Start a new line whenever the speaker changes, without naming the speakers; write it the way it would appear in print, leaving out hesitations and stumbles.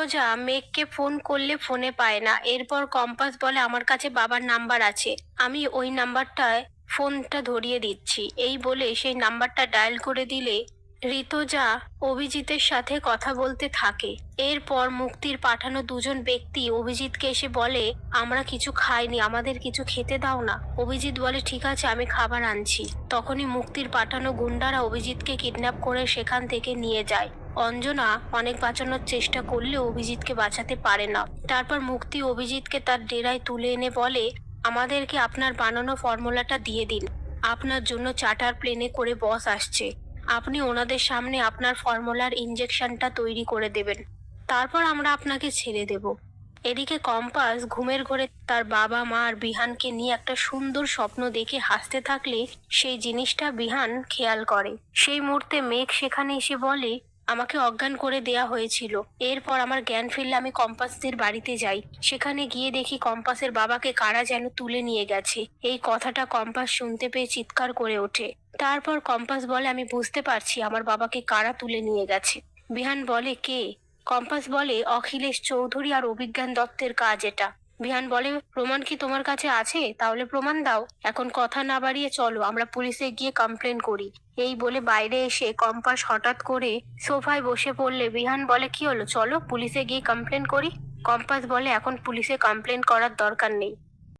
ঋতুজা মেঘকে ফোন করলে ফোনে পায় না। এরপর কম্পাস বলে আমার কাছে বাবার নাম্বার আছে, আমি ওই নাম্বারটায় ফোনটা ধরিয়ে দিচ্ছি। এই বলে সেই নাম্বারটা ডায়াল করে দিলে ঋতুজা অভিজিতের সাথে কথা বলতে থাকে। এরপর মুক্তির পাঠানো দুজন ব্যক্তি অভিজিৎকে এসে বলে আমরা কিছু খাইনি, আমাদের কিছু খেতে দাও না। অভিজিৎ বলে ঠিক আছে, আমি খাবার আনছি। তখনই মুক্তির পাঠানো গুন্ডারা অভিজিৎকে কিডন্যাপ করে সেখান থেকে নিয়ে যায়। অঞ্জনা অনেক বাঁচানোর চেষ্টা করলেও অভিজিৎকে বাঁচাতে পারে না। তারপর মুক্তি অভিজিৎকে তার ডেরায় তুলে এনে বলে আমাদেরকে আপনার বানানো ফর্মুলাটা দিয়ে দিন, আপনার জন্য চার্টার প্লেনে করে বস আসছে, আপনি ওনাদের সামনে আপনার ফর্মুলার ইনজেকশনটা তৈরি করে দেবেন, তারপর আমরা আপনাকে ছেড়ে দেব। এদিকে কম্পাস ঘুমের ঘোরে তার বাবা মা আর বিহানকে নিয়ে একটা সুন্দর স্বপ্ন দেখে হাসতে থাকলে সেই জিনিসটা বিহান খেয়াল করে। সেই মুহূর্তে মেঘ সেখানে এসে বলে আমাকে অজ্ঞান করে দেয়া হয়েছিল। এরপর আমার জ্ঞান ফিরলে আমি কম্পাসদের বাড়িতে যাই। সেখানে গিয়ে দেখি কম্পাসের বাবাকে কারা যেন তুলে নিয়ে গেছে। এই কথাটা কম্পাস শুনতে পেয়ে চিৎকার করে ওঠে। তারপর কম্পাস বলে আমি বুঝতে পারছি আমার বাবাকে কারা তুলে নিয়ে গেছে। বিহান বলে কে? কম্পাস বলে অখিলেশ চৌধুরী আর অভিজ্ঞান দত্তের কাজ এটা। বিহান বলে প্রমাণ কি তোমার কাছে আছে? তাহলে প্রমাণ দাও। এখন কথা না বাড়িয়ে চলো আমরা পুলিশে গিয়ে কমপ্লেন করি। এই বলে বাইরে এসে কম্পাস হঠাৎ করে সোফায় বসে পড়লে বিহান বলে কি হলো, চলো পুলিশে গিয়ে কমপ্লেন করি। কম্পাস বলে এখন পুলিশে কমপ্লেন করার দরকার নেই,